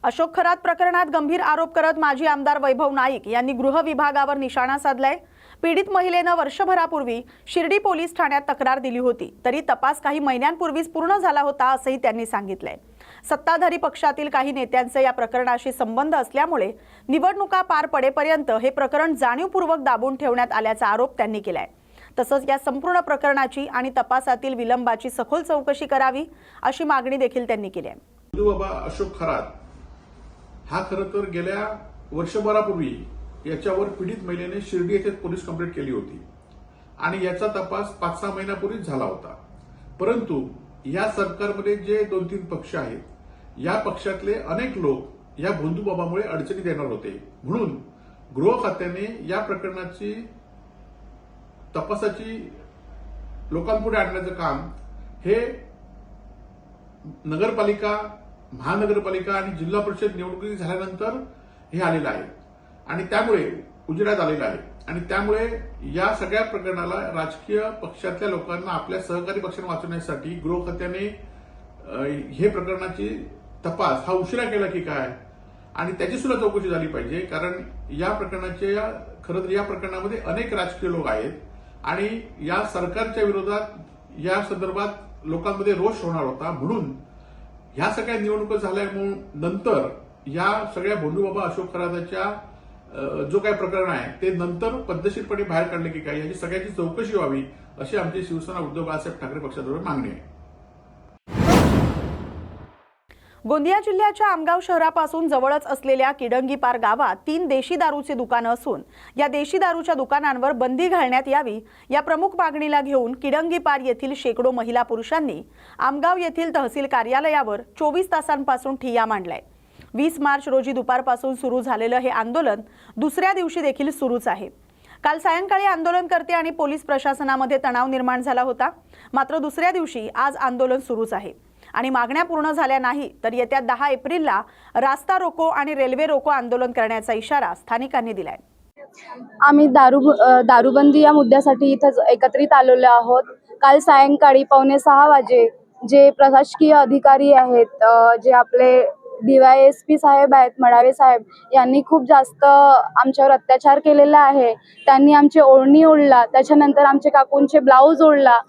अशोक खरात प्रकरणात गंभीर आरोप करत माजी आमदार वैभव नाईक यांनी गृह विभागावर निशाणा साधलाय। पीडित महिलेने वर्षभरापूर्वी शिर्डी पोलीस ठाण्यात तक्रार दिली होती, तरी तपास काही महिन्यांपूर्वीच पूर्ण झाला होता असंही त्यांनी सांगितलंय। सत्ताधारी पक्षातील काही नेत्यांचे या प्रकरणाशी संबंध असल्यामुळे निवडणुका पार पडेपर्यंत हे प्रकरण जाणीवपूर्वक दाबून ठेवण्यात आल्याचा आरोप त्यांनी केलाय। तसंच या संपूर्ण प्रकरणाची आणि तपासातील विलंबाची सखोल चौकशी करावी अशी मागणी देखील त्यांनी केली आहे। बाबा अशोक खरात हा खरं तर गेल्या वर्षभरापूर्वी याच्यावर पीडित महिलेने शिर्डी येथे पोलीस कंप्लेंट केली होती आणि याचा तपास 5-6 महिन्यापूर्वीच झाला होता। परंतु या सरकारमध्ये जे 2-3 पक्ष आहेत, या पक्षातले अनेक लोक या भोंदूबाबामुळे अडचणीत येणार होते, म्हणून गृह खात्याने या प्रकरणाची तपासाची लोकांपुढे आणण्याचं काम हे नगरपालिका, महानगरपालिका आणि जिल्हा परिषद निवडणुकी झाल्यानंतर हे आलेलं आहे आणि त्यामुळे उजेडात आलेलं आहे आणि त्यामुळे या सगळ्या प्रकरणाला राजकीय पक्षातल्या लोकांना आपल्या सहकारी पक्षांना वाचवण्यासाठी गृह खात्याने हे प्रकरणाची तपास हा उशिरा केला की काय आणि त्याची सुद्धा चौकशी झाली पाहिजे। कारण या प्रकरणाच्या खरं तर या प्रकरणामध्ये अनेक राजकीय लोक आहेत आणि या सरकारच्या विरोधात या संदर्भात लोकांमध्ये रोष होणार होता, म्हणून ह्या सगळ्या निवडणुका झाल्यानंतर या सगळ्या भोंदूबाबा अशोक खराताच्या जो काही प्रकरण आहे ते नंतर पद्धतशीरपणे बाहेर काढले की काय याची सगळ्याची चौकशी व्हावी अशी आमची शिवसेना उद्धव बाळासाहेब ठाकरे पक्षाद्वारे मागणी आहे। गोंदिया जिल्ह्याच्या आमगाव शहरापासून जवळच असलेल्या किडंगीपार गावात 3 देशी दारूचे दुकानं असून या देशी दारूच्या दुकानांवर बंदी घालण्यात यावी या प्रमुख मागणीला घेऊन किडंगीपार येथील शेकडो महिला पुरुषांनी आमगाव येथील तहसील कार्यालयावर 24 तासांपासून ठिय्या मांडलाय। 20 मार्च रोजी दुपारपासून सुरू झालेलं हे आंदोलन दुसऱ्या दिवशी देखील सुरूच आहे। काल सायंकाळी आंदोलनकर्ते आणि पोलीस प्रशासनामध्ये तणाव निर्माण झाला होता, मात्र दुसऱ्या दिवशी आज आंदोलन सुरूच आहे आणि मागण्या पूर्ण झाल्या नाही तर येत्या 10 एप्रिलला रास्ता रोको आणि रेल्वे रोको आंदोलन करण्याचा इशारा स्थानिकांनी दिलाय। आम्ही दारूबंदी या मुद्द्यासाठी इथं एकत्रित आलेलो आहोत। काल सायंकाळी 5:45 वाजे जे प्रशासकीय अधिकारी आहेत, जे आपले DYSP साहेब आहेत, मडावे साहेब, यांनी खूप जास्त आमच्यावर अत्याचार केलेला आहे। त्यांनी आमची ओढणी ओढला, त्याच्यानंतर आमचे काकूंचे ब्लाऊज ओढला।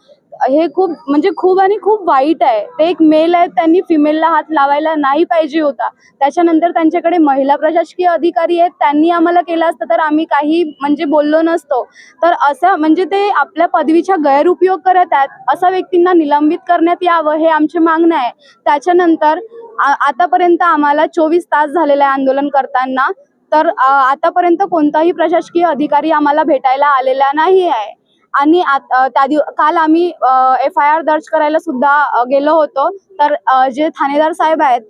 हे खूप वाईट आहे। ते एक मेल आहे, त्यांनी फिमेलला हात लावायला नाही पाहिजे होता। त्याच्यानंतर त्यांच्याकडे महिला प्रशासकीय अधिकारी आहेत, त्यांनी आम्हाला केलं असतं तर आम्ही काही बोललो नसतो। तर असं ते आपल्या पदवीचा गैरउपयोग करत आहेत, अशा व्यक्तींना निलंबित करण्यात यावं हे आमची मागणी आहे। त्याच्यानंतर आतापर्यंत आम्हाला 24 तास झालेले आहे आंदोलन करताना, तर आतापर्यंत कोणताही प्रशासकीय अधिकारी आम्हाला भेटायला आलेला नाही आहे आणि काल आम्ही FIR दर्ज करायला सुद्धा गेलो होतो, तर जे ठाणेदार साहेब आहेत,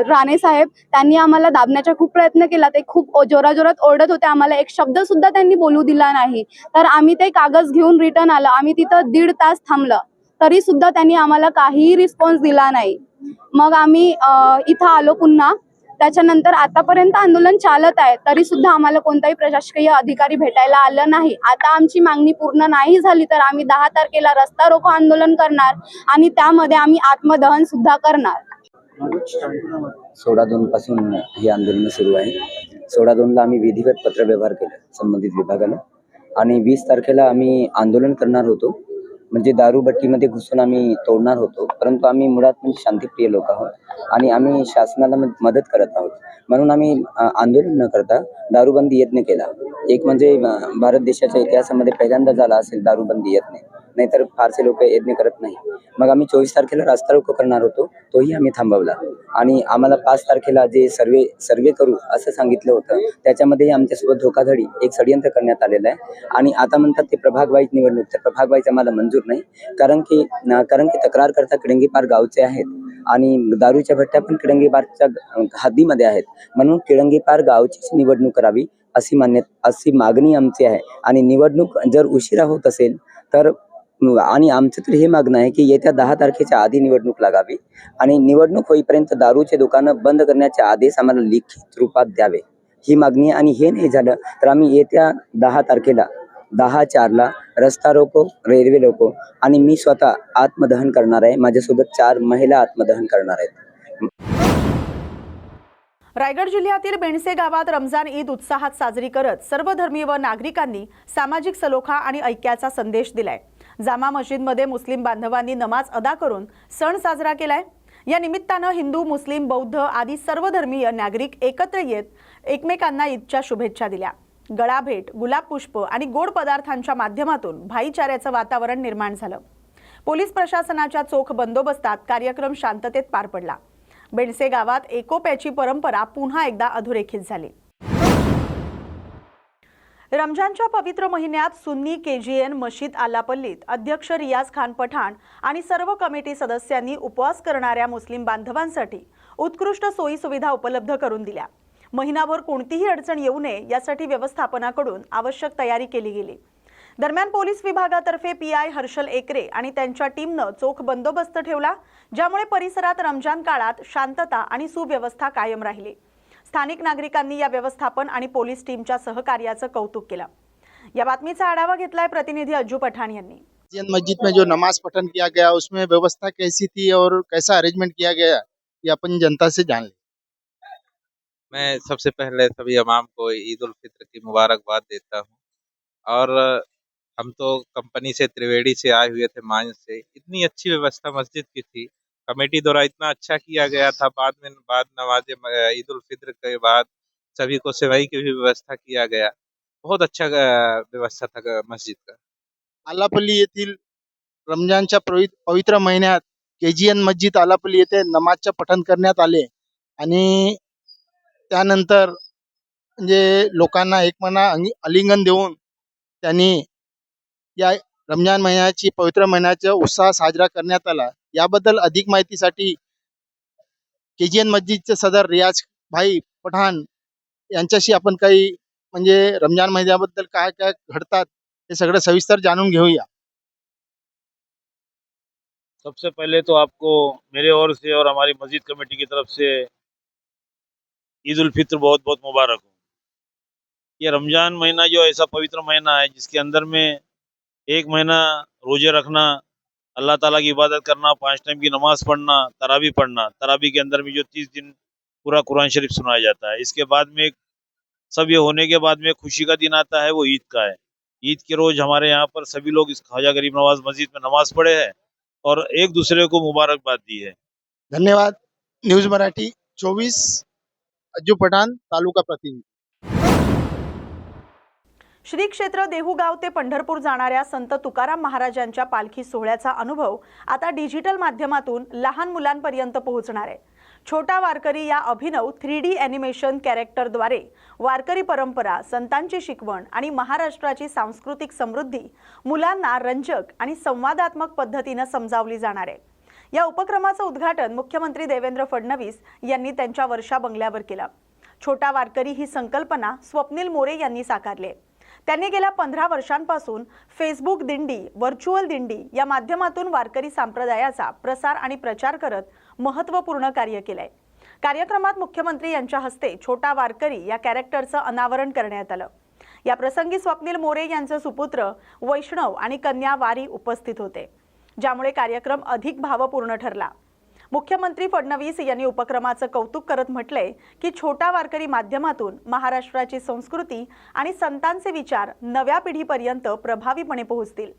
राणे साहेब, त्यांनी आम्हाला दाबण्याचा खूप प्रयत्न केला। ते खूप जोराजोरात ओरडत होते, आम्हाला एक शब्द सुद्धा त्यांनी बोलू दिला नाही। तर आम्ही ते कागद घेऊन रिटर्न आलो। आम्ही तिथं 1.5 तास थांबलं, तरी सुद्धा त्यांनी आम्हाला काहीही रिस्पॉन्स दिला नाही। मग आम्ही इथं आलो पुन्हा। त्याच्यानंतर आतापर्यंत आंदोलन चालत आहे, तरी सुद्धा आम्हाला कोणताही प्रशासकीय अधिकारी भेटायला आलं नाही। आता आमची मागणी पूर्ण नाही झाली तर आम्ही 10 तारखेला रस्ता रोको आंदोलन करणार आणि त्यामध्ये आम्ही आत्मदहन सुद्धा करणार। 16/2 पासून हे आंदोलन सुरू आहे। 16/2ला आम्ही विधिवत पत्रव्यवहार केला संबंधित विभागाला आणि 20 तारखेला आम्ही आंदोलन करणार होतो, दारूबट्टीमध्ये घुसून आम्ही तोडणार होतो। परंतु आम्ही मुळात शांतिप्रिय लोक आहोत आणि आम्ही शासनाला मदत करत आहोत, म्हणून आम्ही आंदोलन न करता दारूबंदी यत्न केला। एक भारत देशाच्या इतिहासामध्ये पहिल्यांदा झाला असेल दारूबंदी यत्न, नाहीतर फारसे लोक यत्न करत नाही। मग आम्ही 24 तारखेला रास्ता रोको करणार होतो, तोही आम्ही थांबवला आणि आम्हाला 5 तारखेला जे सर्वे करू असं सांगितलं होतं, त्याच्यामध्ये आमच्यासोबत धोकाधडी, एक षडयंत्र करण्यात आलेलं आहे आणि आता म्हणतात ते प्रभागवाईज निवडणूक, तर प्रभागवाईज आम्हाला मंजूर नाही, कारण की तक्रारकर्ता किडंगीपार गावचे आहेत आणि दारूच्या भट्ट्या पण किडंगीपारच्या हद्दीमध्ये आहेत, म्हणून किडंगीपार गावचीच निवडणूक करावी अशी मागणी आमची आहे। आणि निवडणूक जर उशिरा होत असेल तर आणि आमचं तर हे मागणं आहे की येत्या 10 तारखेच्या आधी निवडणूक लागावी आणि निवडणूक होईपर्यंत दारूचे दुकानं बंद करण्याचे आदेश आम्हाला लिखित रूपात द्यावे, ही मागणी आहे। आणि हे नाही झालं तर आम्ही येत्या 10 तारखेला 10/4ला रस्ता रोको, रेल्वे रोको आणि मी स्वतः आत्मदहन करणार आहे। माझ्यासोबत 4 महिला आत्मदहन करणार आहेत। रायगड जिल्ह्यातील बेणसे गावात रमजान ईद उत्साहात साजरी करत सर्व धर्मीय व नागरिकांनी सामाजिक सलोखा आणि ऐक्याचा संदेश दिलाय। जामा मस्जिदमध्ये मुस्लिम बांधवांनी नमाज अदा करून सण साजरा केलाय। या निमित्तानं हिंदू, मुस्लिम, बौद्ध आदी सर्व धर्मीय नागरिक एकत्र येत एकमेकांना ईदच्या शुभेच्छा दिल्या। गळाभेट, गुलाब पुष्प आणि गोड पदार्थांच्या माध्यमातून भाईचाऱ्याचं वातावरण निर्माण झालं। पोलीस प्रशासनाच्या चोख बंदोबस्तात कार्यक्रम शांततेत पार पडला। बेणसे गावात एकोप्याची परंपरा पुन्हा एकदा अधोरेखित झाली। रमजानच्या पवित्र महिन्यात सुन्नी KGN मशीद आलापल्लीत अध्यक्ष रियाज खान पठाण आणि सर्व कमिटी सदस्यांनी उपवास करणाऱ्या मुस्लिम बांधवांसाठी उत्कृष्ट सोयी सुविधा उपलब्ध करून दिल्या। महिनाभर कोणतीही अडचण येऊ नये यासाठी व्यवस्थापनाकडून आवश्यक तयारी केली गेली। दरम्यान पोलीस विभागातर्फे PI हर्षल एकरे आणि त्यांच्या टीमनं चोख बंदोबस्त ठेवला, ज्यामुळे परिसरात रमजान काळात शांतता आणि सुव्यवस्था कायम राहिली। स्थानिक नागरिकांनी या व्यवस्थापन आणि पोलीस टीमच्या सहकार्याचं कौतुक केलं। या बातमीचा आढावा घेतलाय प्रतिनिधी अज्जू पठाण यांनी। मस्जिद में जो नमाज पठन किया गया उसमें व्यवस्था कैसी थी और कैसा अरेंजमेंट किया गया ये अपन जनता से जान लें। मैं सबसे पहले सभी इमाम को ईद उल फित्र की मुबारकबाद देता हूँ। और हम तो कंपनी से त्रिवेणी से आए हुए थे, मांझ से। इतनी अच्छी व्यवस्था मस्जिद की थी, कमेटी द्वारा इतना अच्छा किया गया था। बाद नमाज ईद उल फित्र के बाद सभी को सेवई की भी व्यवस्था किया गया। बहुत अच्छा व्यवस्था था मस्जिद का। आलापल्ली येथील रमजानच्या पवित्र महिन्यात KGN मस्जिद आलापल्ली येथे नमाजचे पठण करण्यात आले आणि त्यानंतर म्हणजे लोकांना एकमना आलिंगन देऊन त्यांनी या रमजान महिन्याची पवित्र महिन्याचा उत्साह साजरा करण्यात आला। याबद्दल अधिक माहितीसाठी KGN मस्जिदचे सदर रियाज भाई पठाण यांच्याशी आपण काही म्हणजे रमजान महिन्याबद्दल काय काय घडतात हे सगळं सविस्तर जाणून घेऊया। सबसे पहले तो आपको मेरे ओर से और हमारी मस्जिद कमेटी की तरफ से ईद उल फित्र बहुत बहुत मुबारक हो। ये रमजान महीना जो ऐसा पवित्र महीना है जिसके अंदर में एक महीना रोजे रखना, अल्लाह ताला की इबादत करना, 5 टाइम की नमाज पढ़ना, तरावी पढ़ना। तरावी के अंदर में जो 30 दिन पूरा कुरान शरीफ सुनाया जाता है। इसके बाद में सब ये होने के बाद में खुशी का दिन आता है, वो ईद का है। ईद के रोज हमारे यहाँ पर सभी लोग इस ख्वाजा गरीब नवाज मस्जिद में नमाज पढ़े हैं और एक दूसरे को मुबारकबाद दी है। धन्यवाद। न्यूज मराठी 24 अज्जू पठाण, तालुका प्रतिनिधी। श्री क्षेत्र देहूगाव ते पंढरपूर जाणाऱ्या संत तुकाराम महाराजांच्या पालखी सोहळ्याचा अनुभव आता डिजिटल माध्यमातून लहान मुलांपर्यंत पोहोचणार आहे। छोटा वारकरी या अभिनव 3D ॲनिमेशन कॅरेक्टरद्वारे वारकरी परंपरा, संतांची शिकवण आणि महाराष्ट्राची सांस्कृतिक समृद्धी मुलांना रंजक आणि संवादात्मक पद्धतीने समजावली जाणार आहे। या उपक्रमाचं उद्घाटन मुख्यमंत्री देवेंद्र फडणवीस यांनी त्यांच्या वर्षा बंगल्यावर केलं। छोटा वारकरी ही संकल्पना स्वप्नील मोरे यांनी साकारली आहे। त्यांनी गेल्या 15 वर्षांपासून फेसबुक दिंडी, व्हर्च्युअल दिंडी या माध्यमातून वारकरी संप्रदायाचा प्रसार आणि प्रचार करत महत्त्वपूर्ण कार्य केलंय। कार्यक्रमात मुख्यमंत्री यांच्या हस्ते छोटा वारकरी या कॅरेक्टरचं अनावरण करण्यात आलं। या प्रसंगी स्वप्नील मोरे यांचे सुपुत्र वैष्णव आणि कन्या वारी उपस्थित होते, ज्यामुळे कार्यक्रम अधिक भावपूर्ण ठरला। मुख्यमंत्री फडणवीस यांनी उपक्रमाचं कौतुक करत म्हटलंय की छोटा वारकरी माध्यमातून महाराष्ट्राची संस्कृती आणि संतांचे विचार नव्या पिढीपर्यंत प्रभावीपणे पोहोचतील।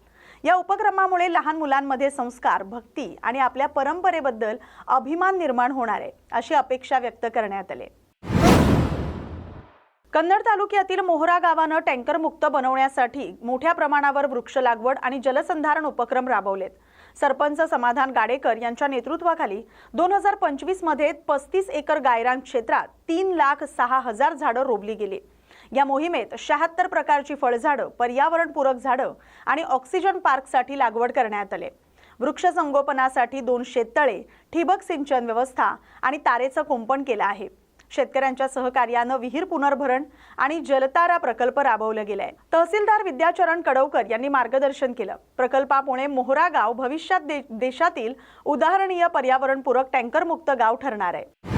या उपक्रमामुळे लहान मुलांमध्ये संस्कार, भक्ती आणि आपल्या परंपरेबद्दल अभिमान निर्माण होणार आहे, अशी अपेक्षा व्यक्त करण्यात आली। कन्नड तालुक्यातील मोहरा गावानं टँकर मुक्त बनवण्यासाठी मोठ्या प्रमाणावर वृक्ष लागवड आणि जलसंधारण उपक्रम राबवलेत। सरपंच समाधान गाडेकर यांच्या नेतृत्वाखाली 2025 मध्ये 35 एकर गायरान क्षेत्रात 3,06,000 झाडं रोवली गेली। या मोहिमेत 76 प्रकारची फळझाडं, पर्यावरणपूरक झाडं आणि ऑक्सिजन पार्कसाठी लागवड करण्यात आली। वृक्ष संगोपनासाठी 2 शेततळे, ठिबक सिंचन व्यवस्था आणि तारेचं कुंपण केलं आहे। शेतकऱ्यांच्या सहकार्याने विहीर पुनर्भरण आणि जलतारा प्रकल्प राबवला गेलाय। तहसीलदार विद्याचरण कडवकर यांनी मार्गदर्शन केलं। प्रकल्पामुळे मोहरा गाव भविष्यात देशातील उदाहरणीय पर्यावरणपूरक टँकर मुक्त गाव ठरणार आहे।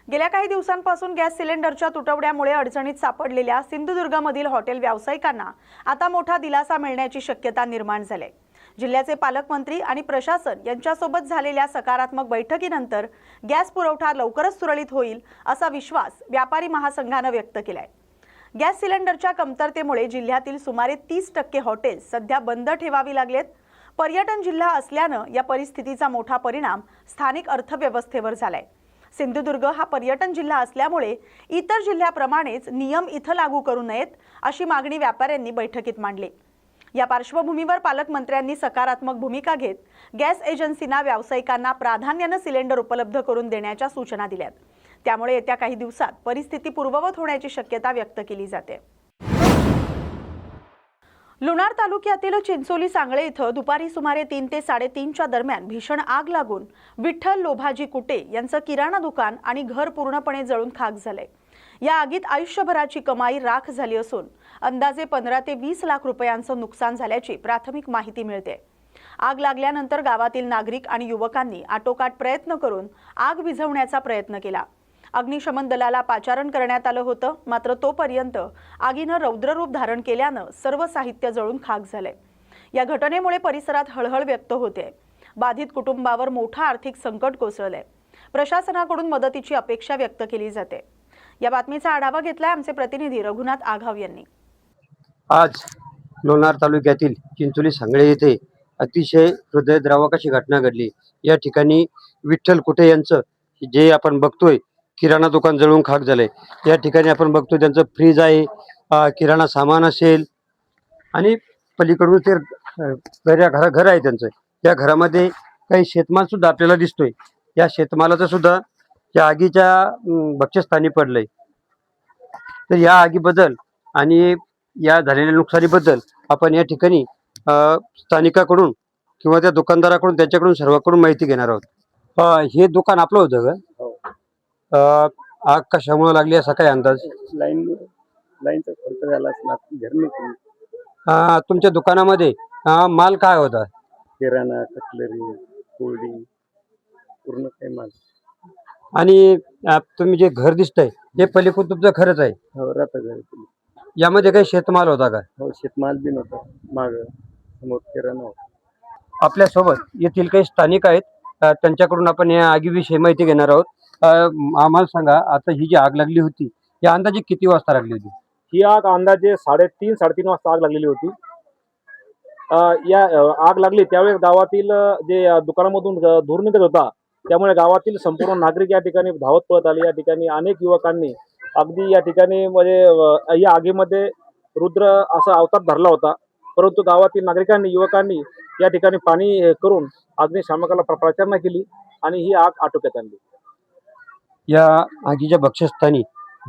गेल्या काही दिवसांपासून गॅस सिलेंडरच्या तुटवड्यामुळे अडचणीत सापडलेल्या सिंधुदुर्गमधील हॉटेल व्यावसायिकांना आता मोठा दिलासा मिळण्याची शक्यता निर्माण झाली आहे। जिल्ह्याचे पालकमंत्री आणि प्रशासन यांच्यासोबत झालेल्या सकारात्मक बैठकीनंतर गॅस पुरवठा लवकरच सुरळीत होईल असा विश्वास व्यापारी महासंघानं व्यक्त केलाय. गॅस सिलेंडरच्या कमतरतेमुळे जिल्ह्यातील सुमारे 30% हॉटेल्स सध्या बंद ठेवावी लागलेत. पर्यटन जिल्हा असल्यानं या परिस्थितीचा मोठा परिणाम स्थानिक अर्थव्यवस्थेवर झालाय. सिंधुदुर्ग हा पर्यटन जिल्हा असल्यामुळे इतर जिल्ह्याप्रमाणेच नियम इथं लागू करू नयेत अशी मागणी व्यापाऱ्यांनी बैठकीत मांडली. या पार्श्वभूमीवर पालकमंत्र्यांनी सकारात्मक भूमिका घेत गॅस एजन्सींना व्यावसायिकांना प्राधान्यानं सिलेंडर उपलब्ध करून देण्याच्या सूचना दिल्यात. त्यामुळे येत्या काही दिवसात परिस्थिती पूर्ववत होण्याची शक्यता व्यक्त केली जाते. लोणार तालुक्यातील चिंचोली सांगळे इथं दुपारी सुमारे 3 ते 3:30च्या दरम्यान भीषण आग लागून विठ्ठल लोभाजी कुटे यांचं किराणा दुकान आणि घर पूर्णपणे जळून खाक झालंय. या आगीत आयुष्यभराची कमाई राख झाली असून अंदाजे 15 ते 20 लाख रुपयांचं नुकसान झाल्याची प्राथमिक माहिती मिळते. आग लागल्यानंतर गावातील नागरिक आणि युवकांनी आटोकाट प्रयत्न करून आग विझवण्याचा प्रयत्न केला. अग्निशमन दलाला पाचारण करण्यात आलं होतं, मात्र तोपर्यंत आगीनं रौद्ररूप धारण केल्यानं सर्व साहित्य जळून खाक झालंय. या घटनेमुळे परिसरात हळहळ व्यक्त होते. बाधित कुटुंबावर मोठं आर्थिक संकट कोसळलंय. प्रशासनाकडून मदतीची अपेक्षा व्यक्त केली जाते. या बातमीचा आढावा घेतलाय आमचे प्रतिनिधी रघुनाथ आघाव यांनी. आज लोणार तालुक्यातील चिंचोली सांगळे येथे अतिशय हृदयद्रावक अशी घटना घडली. या ठिकाणी विठ्ठल कुटे यांचं जे आपण बघतोय किराणा दुकान जळून खाक झालंय. या ठिकाणी आपण बघतोय त्यांचं फ्रीज आहे, किराणा सामान असेल आणि पलीकडून ते घर आहे त्यांचं. या घरामध्ये काही शेतमाल सुद्धा आपल्याला दिसतोय. या शेतमालाचं सुद्धा या आगीच्या भक्ष्यस्थानी पडलंय. तर या आगीबद्दल आणि या झालेल्या नुकसानीबद्दल आपण या ठिकाणी स्थानिकाकडून किंवा त्या दुकानदाराकडून त्यांच्याकडून सर्वांकडून माहिती घेणार आहोत. हे दुकान आपलं होतं का? आग कशामुळे लागली असा काय अंदाज? लाईनचा खर्च झाला असणार. तुमच्या दुकानामध्ये माल काय होता? किराणा, कटलरी, कोल्ड्रिंक, पूर्ण काही माल. आणि तुम्ही जे घर दिसतंय हे पलीकडून तुमचं खरंच आहे? हो, घर. यामध्ये काही शेतमाल होता का? हो, शेतमाल बी नव्हता. माग समोर किराणा होता. आपल्यासोबत येथील काही स्थानिक आहेत, त्यांच्याकडून आपण या आगीविषयी माहिती घेणार आहोत. आम्हाला सांगा, आता ही जी आग लागली होती या अंदाजे किती वाजता लागली होती? ही आग अंदाजे 3:30 वाजता आग लागलेली होती. या आग लागली त्यावेळेस गावातील जे दुकानामधून धूर निघत होता, त्यामुळे गावातील संपूर्ण नागरिक या ठिकाणी धावत पळत आले. या ठिकाणी अनेक युवकांनी अगदी या ठिकाणी म्हणजे या आगीमध्ये रुद्र असा अवतार धरला होता. परंतु गावातील नागरिकांनी युवकांनी या ठिकाणी पाणी करून अग्निशामकाला प्रार्थना केली आणि ही आग आटोक्यात आणली. या आगीच्या भक्ष्यस्थानी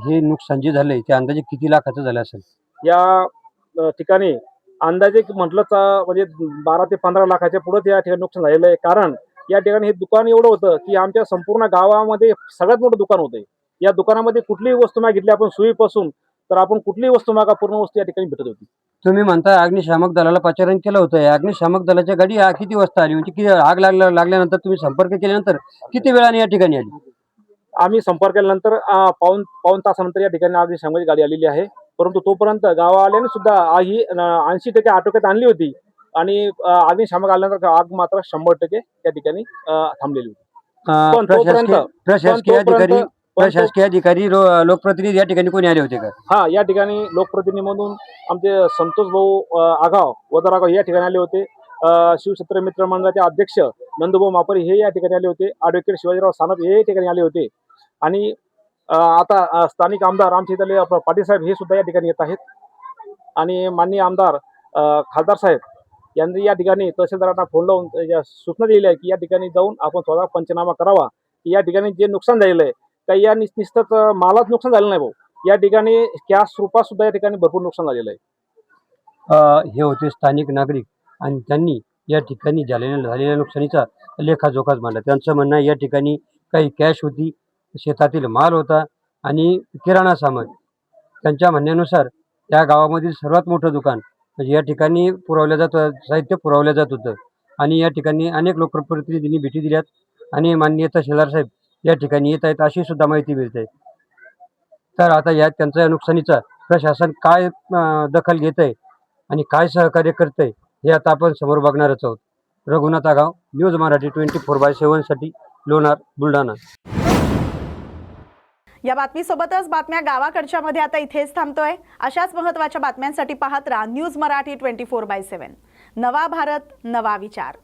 हे नुकसान जे झालंय ते अंदाजे किती लाखाचं झालं असेल? या ठिकाणी अंदाजे म्हटलं तर म्हणजे 12 ते 15 लाखाच्या पुढे या ठिकाणी नुकसान झालेलं आहे. कारण या ठिकाणी हे दुकान एवढं होतं की आमच्या संपूर्ण गावामध्ये सगळ्यात मोठं दुकान होतं. या दुकानामध्ये कुठलीही वस्तू मागितली आपण, सुईपासून तर आपण कुठलीही वस्तू मागा, पूर्ण वस्तू या ठिकाणी भेटत होती. तुम्ही म्हणता अग्निशामक दलाला पाचारण केलं होतं. अग्निशामक दलाच्या गाडी किती वाजता आली? म्हणजे किती आग लागल्यानंतर तुम्ही संपर्क केल्यानंतर किती वेळाने या ठिकाणी आली? आम्ही संपर्क केल्यानंतर पाऊण तासानंतर या ठिकाणी अग्निशामक गाडी आलेली आहे. परंतु तोपर्यंत गावावाल्याने सुद्धा ही 80% आटोक्यात आणली होती आणि अग्निशामक आल्यानंतर आग मात्र 100% त्या ठिकाणी थांबलेली होती. पण प्रशासकीय अधिकारी लोकप्रतिनिधी या ठिकाणी कोणी आले होते का? हा, या ठिकाणी लोकप्रतिनिधी म्हणून आमचे संतोष भाऊ आगाव वदरागाव या ठिकाणी आले होते. शिवक्षेत्र मित्र मंडळाचे अध्यक्ष नंदुभाऊ मापरी हे या ठिकाणी आले होते. ॲडव्होकेट शिवाजीराव सानप हे ठिकाणी आले होते. आणि आता स्थानिक आमदार आमच्या इथले पाटील साहेब हे सुद्धा या ठिकाणी येत आहेत. आणि माननीय आमदार खासदार साहेब यांनी या ठिकाणी तहसीलदारांना फोन लावून सूचना दिलेल्या आहे की या ठिकाणी जाऊन आपण स्वतः पंचनामा करावा की या ठिकाणी जे नुकसान झालेलं आहे काही या निश्चितच मालाच नुकसान झालं नाही भाऊ. या ठिकाणी कॅश रूपात सुद्धा या ठिकाणी भरपूर नुकसान झालेलं आहे. हे होते स्थानिक नागरिक आणि त्यांनी या ठिकाणी झालेल्या नुकसानीचा लेखाजोखाच मांडला. त्यांचं म्हणणं या ठिकाणी काही कॅश होती, शेतातील माल होता आणि किराणा सामान. त्यांच्या म्हणण्यानुसार त्या गावामधील सर्वात मोठं दुकान म्हणजे या ठिकाणी साहित्य पुरवलं जात होतं. आणि या ठिकाणी अनेक लोकप्रतिनिधींनी भेटी दिल्यात आणि माननीय तहसीलदार साहेब या ठिकाणी येत आहेत अशी सुद्धा माहिती मिळते. तर आता या त्यांच्या नुकसानीचा प्रशासन काय दखल घेत आहे आणि काय सहकार्य करतंय हे आता आपण समोर बघणारच आहोत. रघुनाथ आगाव, न्यूज मराठी 24/7 साठी लोणार, बुलढाणा. या बातमीसोबतच बातम्या गावाकडच्या मध्ये आता इथेच थांबतोय. अशाच महत्त्वाच्या बातम्यांसाठी पाहत राहा न्यूज मराठी 24/7. नवा भारत, नवा विचार.